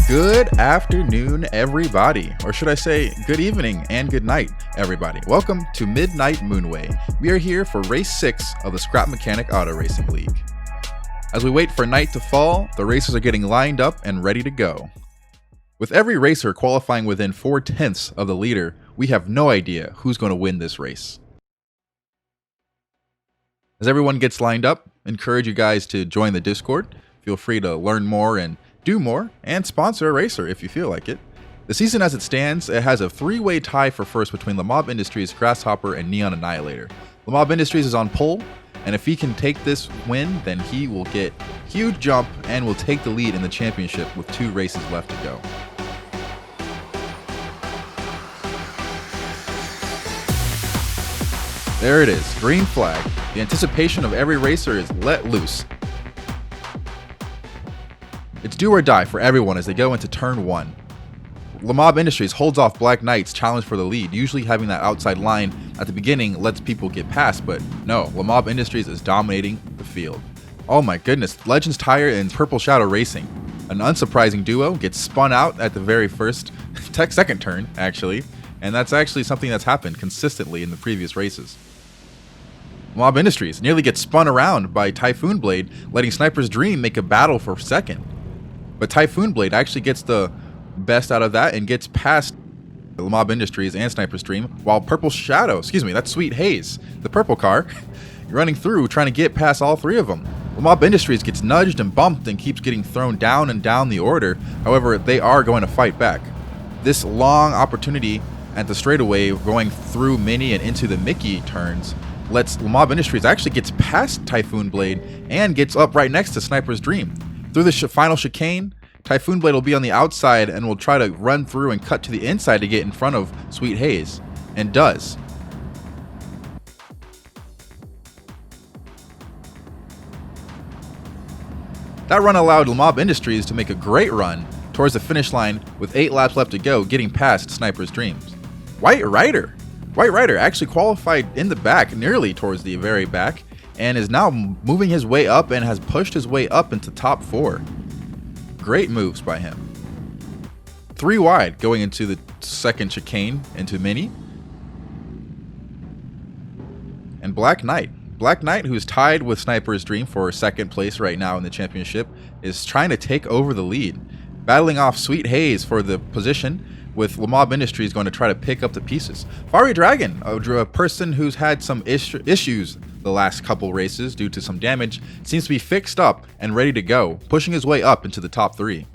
Good afternoon, everybody. Or should I say, good evening and good night, everybody. Welcome to Midnight Moonway. We are here for Race 6 of the Scrap Mechanic Auto Racing League. As we wait for night to fall, the racers are getting lined up and ready to go. With every racer qualifying within 4/10 of the leader, we have no idea who's going to win this race. As everyone gets lined up, encourage you guys to join the Discord. Feel free to learn more and do more, and sponsor a racer if you feel like it. The season as it stands, it has a three-way tie for first between Lamob Industries, Grasshopper, and Neon Annihilator. Lamob Industries is on pole, and if he can take this win, then he will get huge jump and will take the lead in the championship with 2 races left to go. There it is, green flag. The anticipation of every racer is let loose. It's do or die for everyone as they go into turn 1. Lamob Industries holds off Black Knight's challenge for the lead. Usually having that outside line at the beginning lets people get past, but no, Lamob Industries is dominating the field. Oh my goodness, Legends Tire and Purple Shadow Racing. An unsurprising duo gets spun out at the very second turn, actually, and that's actually something that's happened consistently in the previous races. Lamob Industries nearly gets spun around by Typhoon Blade, letting Sniper's Dream make a battle for second. But Typhoon Blade actually gets the best out of that and gets past Lamob Industries and Sniper's Dream, while that's Sweet Haze, the purple car, running through trying to get past all 3 of them. Lamob Industries gets nudged and bumped and keeps getting thrown down and down the order. However, they are going to fight back. This long opportunity at the straightaway going through Mini and into the Mickey turns lets Lamob Industries actually gets past Typhoon Blade and gets up right next to Sniper's Dream. Through the final chicane, Typhoon Blade will be on the outside and will try to run through and cut to the inside to get in front of Sweet Haze, and does. That run allowed Lamob Industries to make a great run towards the finish line with 8 laps left to go, getting past Sniper's Dreams. White Rider actually qualified in the back, nearly towards the very back, and is now moving his way up and has pushed his way up into top 4. Great moves by him. 3 wide going into the second chicane into Mini. And Black Knight, who's tied with Sniper's Dream for second place right now in the championship, is trying to take over the lead, battling off Sweet Haze for the position, with Lamob Industries going to try to pick up the pieces. Fiery Dragon, a person who's had some issues the last couple races due to some damage, seems to be fixed up and ready to go, pushing his way up into the top 3.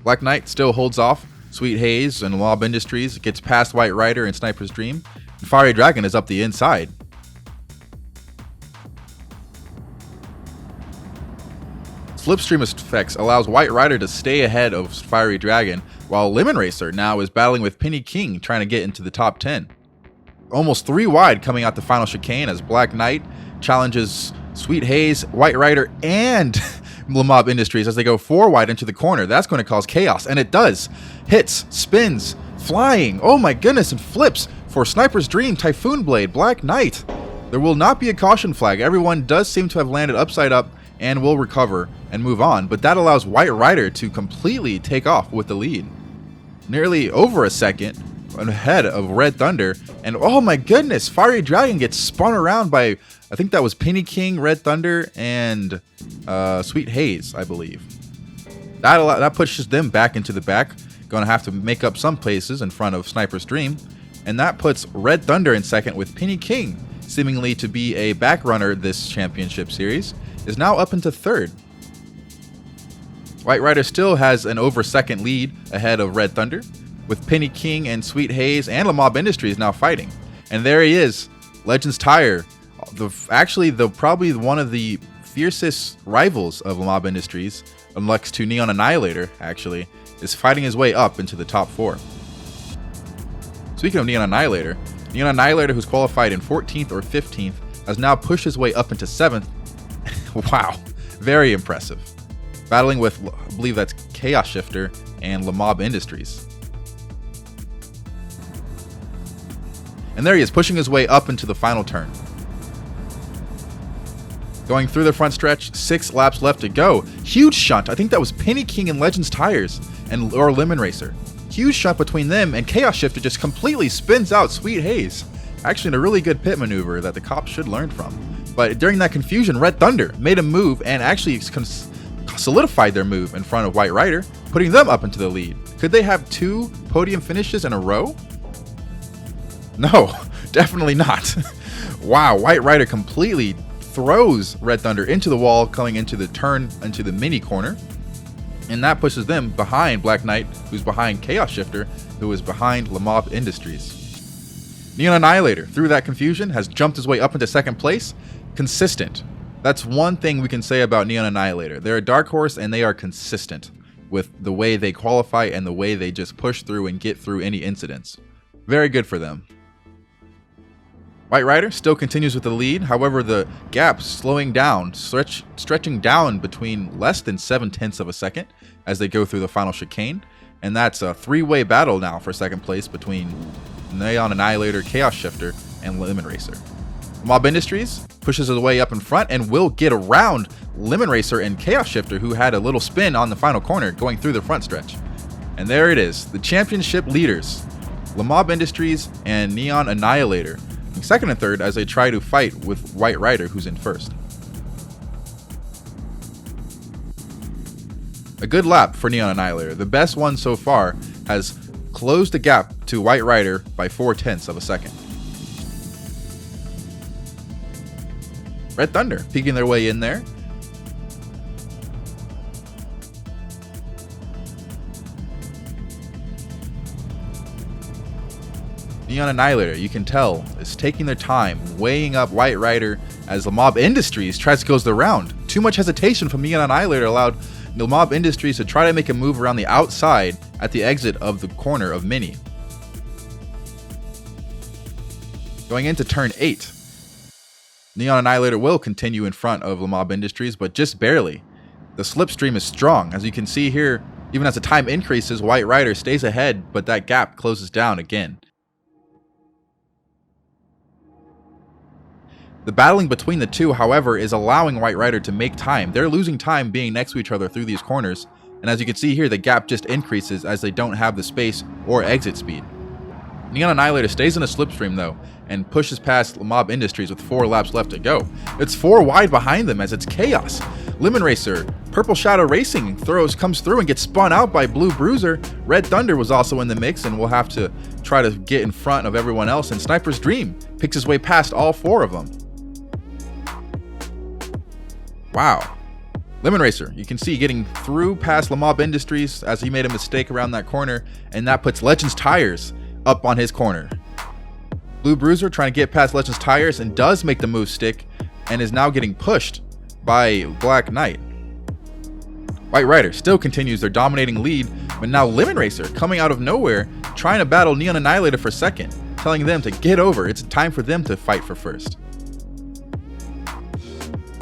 Black Knight still holds off Sweet Haze and Lamob Industries, gets past White Rider and Sniper's Dream, and Fiery Dragon is up the inside. Slipstream effects allows White Rider to stay ahead of Fiery Dragon, while Lemon Racer now is battling with Penny King trying to get into the top 10. Almost 3 wide coming out the final chicane as Black Knight challenges Sweet Haze, White Rider, and Lamob Industries as they go 4 wide into the corner. That's going to cause chaos, and it does. Hits, spins, flying, oh my goodness, and flips for Sniper's Dream, Typhoon Blade, Black Knight. There will not be a caution flag. Everyone does seem to have landed upside up and will recover and move on, but that allows White Rider to completely take off with the lead. Nearly over a second ahead of Red Thunder, and oh my goodness, Fiery Dragon gets spun around by, I think that was Penny King, Red Thunder, and Sweet Haze, I believe. That pushes them back into the back, going to have to make up some places in front of Sniper's Dream, and that puts Red Thunder in second with Penny King, seemingly to be a back runner this championship series, is now up into 3rd. White Rider still has an over second lead ahead of Red Thunder, with Penny King and Sweet Haze and Lamob Industries now fighting. And there he is, Legends Tire, probably one of the fiercest rivals of Lamob Industries, next to Neon Annihilator, actually, is fighting his way up into the top 4. Speaking of Neon Annihilator, who's qualified in 14th or 15th, has now pushed his way up into 7th. Wow, very impressive. Battling with, I believe that's Chaos Shifter and Lamob Industries. And there he is, pushing his way up into the final turn. Going through the front stretch, 6 laps left to go. Huge shunt. I think that was Penny King and Legends Tires or Lemon Racer. Huge shunt between them, and Chaos Shifter just completely spins out Sweet Haze. Actually, a really good pit maneuver that the cops should learn from. But during that confusion, Red Thunder made a move and actually solidified their move in front of White Rider, putting them up into the lead. Could they have 2 podium finishes in a row? No, definitely not. Wow, White Rider completely throws Red Thunder into the wall, coming into the turn into the mini corner. And that pushes them behind Black Knight, who's behind Chaos Shifter, who is behind Lamab Industries. Neon Annihilator, through that confusion, has jumped his way up into second place. Consistent. That's one thing we can say about Neon Annihilator. They're a dark horse, and they are consistent with the way they qualify and the way they just push through and get through any incidents. Very good for them. White Rider still continues with the lead. However, the gap slowing down, stretching down between less than 0.7 of a second as they go through the final chicane. And that's a 3-way battle now for second place between Neon Annihilator, Chaos Shifter, and Lemon Racer. Mob Industries pushes his way up in front and will get around Lemon Racer and Chaos Shifter, who had a little spin on the final corner going through the front stretch. And there it is, the championship leaders, Lamab Industries and Neon Annihilator, second and third as they try to fight with White Rider, who's in first. A good lap for Neon Annihilator. The best one so far has closed the gap to White Rider by 0.4 of a second. Red Thunder peeking their way in there. Neon Annihilator, you can tell, is taking their time, weighing up White Rider as Lamab Industries tries to close the round. Too much hesitation from Neon Annihilator allowed Lamab Industries to try to make a move around the outside at the exit of the corner of Mini. Going into turn 8, Neon Annihilator will continue in front of Lamab Industries, but just barely. The slipstream is strong. As you can see here, even as the time increases, White Rider stays ahead, but that gap closes down again. The battling between the two, however, is allowing White Rider to make time. They're losing time being next to each other through these corners, and as you can see here, the gap just increases as they don't have the space or exit speed. Neon Annihilator stays in a slipstream though, and pushes past Lamab Industries with 4 laps left to go. It's 4 wide behind them as it's chaos. Lemon Racer, Purple Shadow Racing comes through and gets spun out by Blue Bruiser. Red Thunder was also in the mix and will have to try to get in front of everyone else, and Sniper's Dream picks his way past all 4 of them. Wow. Lemon Racer, you can see getting through past Lamab Industries as he made a mistake around that corner, and that puts Legends Tires up on his corner. Blue Bruiser trying to get past Legends Tires and does make the move stick and is now getting pushed by Black Knight. White Rider still continues their dominating lead, but now Lemon Racer coming out of nowhere trying to battle Neon Annihilator for second, telling them to get over. It's time for them to fight for first.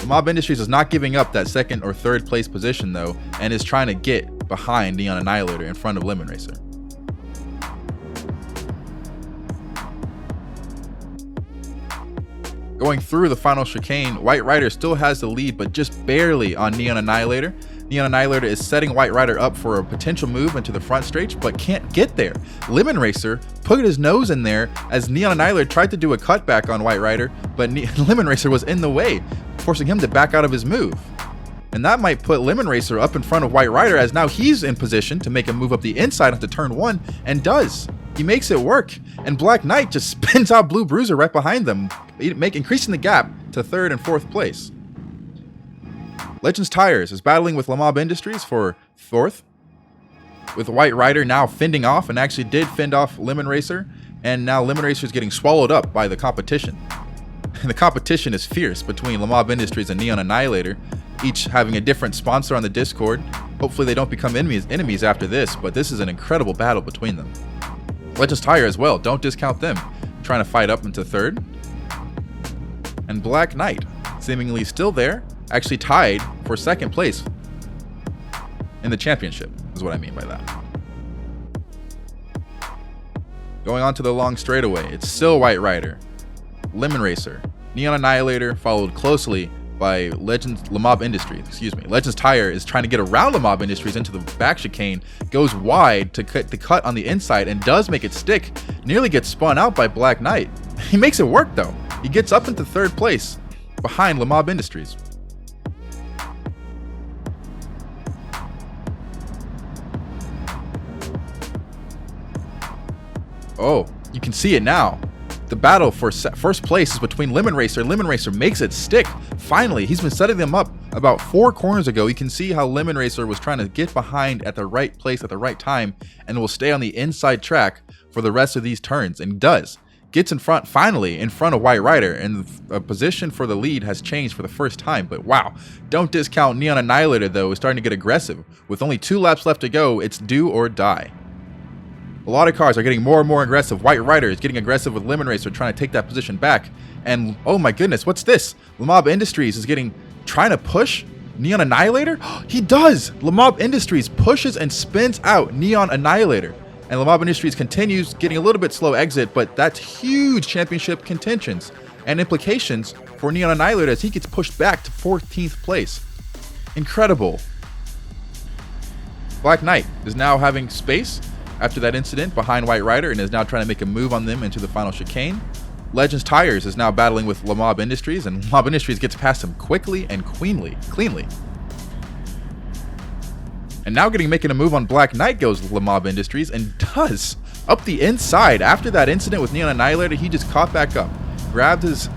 Mob Industries is not giving up that second or third place position though, and is trying to get behind Neon Annihilator in front of Lemon Racer. Going through the final chicane, White Rider still has the lead, but just barely on Neon Annihilator. Neon Annihilator is setting White Rider up for a potential move into the front stretch, but can't get there. Lemon Racer put his nose in there as Neon Annihilator tried to do a cutback on White Rider, but Lemon Racer was in the way, forcing him to back out of his move. And that might put Lemon Racer up in front of White Rider, as now he's in position to make a move up the inside onto turn 1, and does. He makes it work, and Black Knight just spins out Blue Bruiser right behind them, increasing the gap to 3rd and 4th place. Legends Tires is battling with Lamab Industries for 4th, with White Rider now fending off, and actually did fend off Lemon Racer, and now Lemon Racer is getting swallowed up by the competition. And the competition is fierce between Lamab Industries and Neon Annihilator, each having a different sponsor on the Discord. Hopefully they don't become enemies after this, but this is an incredible battle between them. Legends Tire as well, don't discount them, trying to fight up into 3rd. And Black Knight, seemingly still there, actually tied for 2nd place in the championship, is what I mean by that. Going on to the long straightaway, it's still White Rider, Lemon Racer, Neon Annihilator, followed closely by Mob Industries. Excuse me. Legends Tire is trying to get around Mob Industries into the back chicane, goes wide to cut the cut on the inside and does make it stick. Nearly gets spun out by Black Knight. He makes it work though. He gets up into third place behind Mob Industries. Oh, you can see it now. The battle for first place is between Lemon Racer. Lemon Racer makes it stick. Finally, he's been setting them up about 4 corners ago. You can see how Lemon Racer was trying to get behind at the right place at the right time and will stay on the inside track for the rest of these turns, and does. Gets in front, finally in front of White Rider, and the position for the lead has changed for the first time. But wow, don't discount Neon Annihilator though, is starting to get aggressive. With only 2 laps left to go, it's do or die. A lot of cars are getting more and more aggressive. White Rider is getting aggressive with Lemon Racer, trying to take that position back. And oh my goodness, what's this? Mob Industries is trying to push Neon Annihilator? He does! Mob Industries pushes and spins out Neon Annihilator. And Mob Industries continues getting a little bit slow exit, but that's huge championship contentions and implications for Neon Annihilator as he gets pushed back to 14th place. Incredible. Black Knight is now having space after that incident behind White Rider and is now trying to make a move on them into the final chicane. Legends Tires is now battling with Mob Industries, and Mob Industries gets past him quickly and cleanly. And now making a move on Black Knight goes Mob Industries, and does up the inside. After that incident with Neon Annihilator, he just caught back up, grabbed his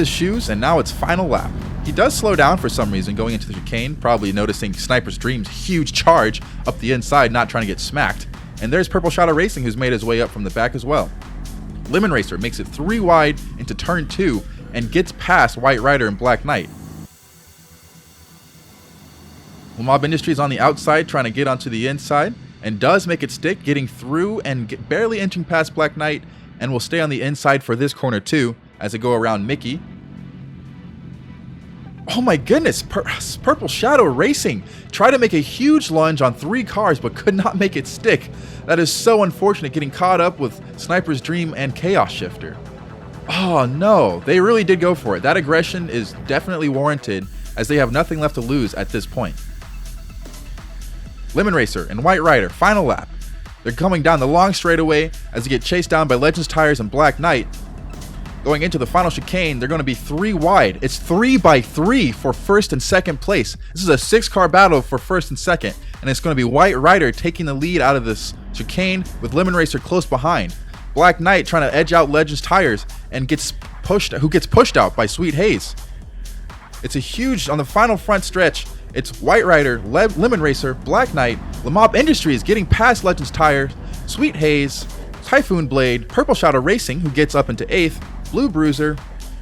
shoes, and now it's final lap. He does slow down for some reason going into the chicane, probably noticing Sniper's Dream's huge charge up the inside, not trying to get smacked. And there's Purple Shadow Racing, who's made his way up from the back as well. Lemon Racer makes it 3 wide into turn 2 and gets past White Rider and Black Knight. Mob Industries on the outside trying to get onto the inside and does make it stick, getting through and barely inching past Black Knight, and will stay on the inside for this corner too as they go around Mickey. Oh my goodness, Purple Shadow Racing tried to make a huge lunge on 3 cars but could not make it stick. That is so unfortunate, getting caught up with Sniper's Dream and Chaos Shifter. Oh no, they really did go for it. That aggression is definitely warranted as they have nothing left to lose at this point. Lemon Racer and White Rider, final lap. They're coming down the long straightaway as they get chased down by Legends Tires and Black Knight. Going into the final chicane, they're going to be 3 wide. It's 3 by 3 for first and second place. This is a 6-car battle for first and second, and it's going to be White Rider taking the lead out of this chicane with Lemon Racer close behind. Black Knight trying to edge out Legends Tires and gets pushed out by Sweet Haze. It's a huge, on the final front stretch, it's White Rider, Lemon Racer, Black Knight, Mob Industries getting past Legends Tires, Sweet Haze, Typhoon Blade, Purple Shadow Racing, who gets up into 8th, Blue Bruiser,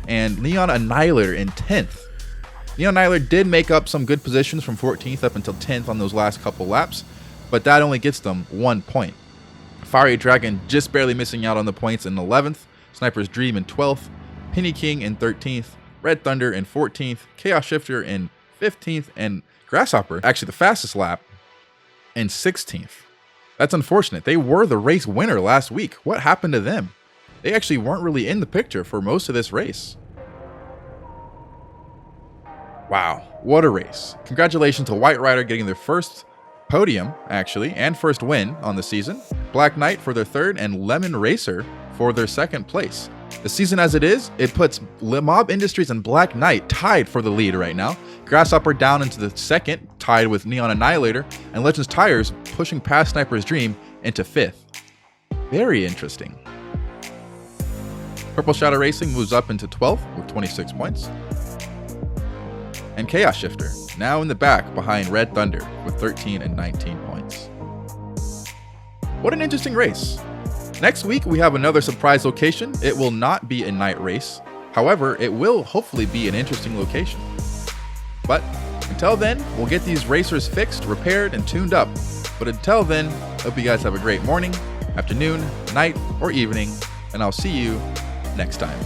and Neon Annihilator in 10th. Neon Annihilator did make up some good positions from 14th up until 10th on those last couple laps, but that only gets them 1 point. Fiery Dragon just barely missing out on the points in 11th, Sniper's Dream in 12th, Penny King in 13th, Red Thunder in 14th, Chaos Shifter in 15th, and Grasshopper, actually the fastest lap, in 16th. That's unfortunate. They were the race winner last week. What happened to them? They actually weren't really in the picture for most of this race. Wow, what a race. Congratulations to White Rider getting their first podium, actually, and first win on the season. Black Knight for their 3rd, and Lemon Racer for their 2nd place. The season as it is, it puts Mob Industries and Black Knight tied for the lead right now. Grasshopper down into the 2nd, tied with Neon Annihilator, and Legends Tires pushing past Sniper's Dream into 5th. Very interesting. Purple Shadow Racing moves up into 12th with 26 points. And Chaos Shifter, now in the back behind Red Thunder with 13 and 19 points. What an interesting race. Next week, we have another surprise location. It will not be a night race. However, it will hopefully be an interesting location. But until then, we'll get these racers fixed, repaired, and tuned up. But until then, hope you guys have a great morning, afternoon, night, or evening, and I'll see you next time.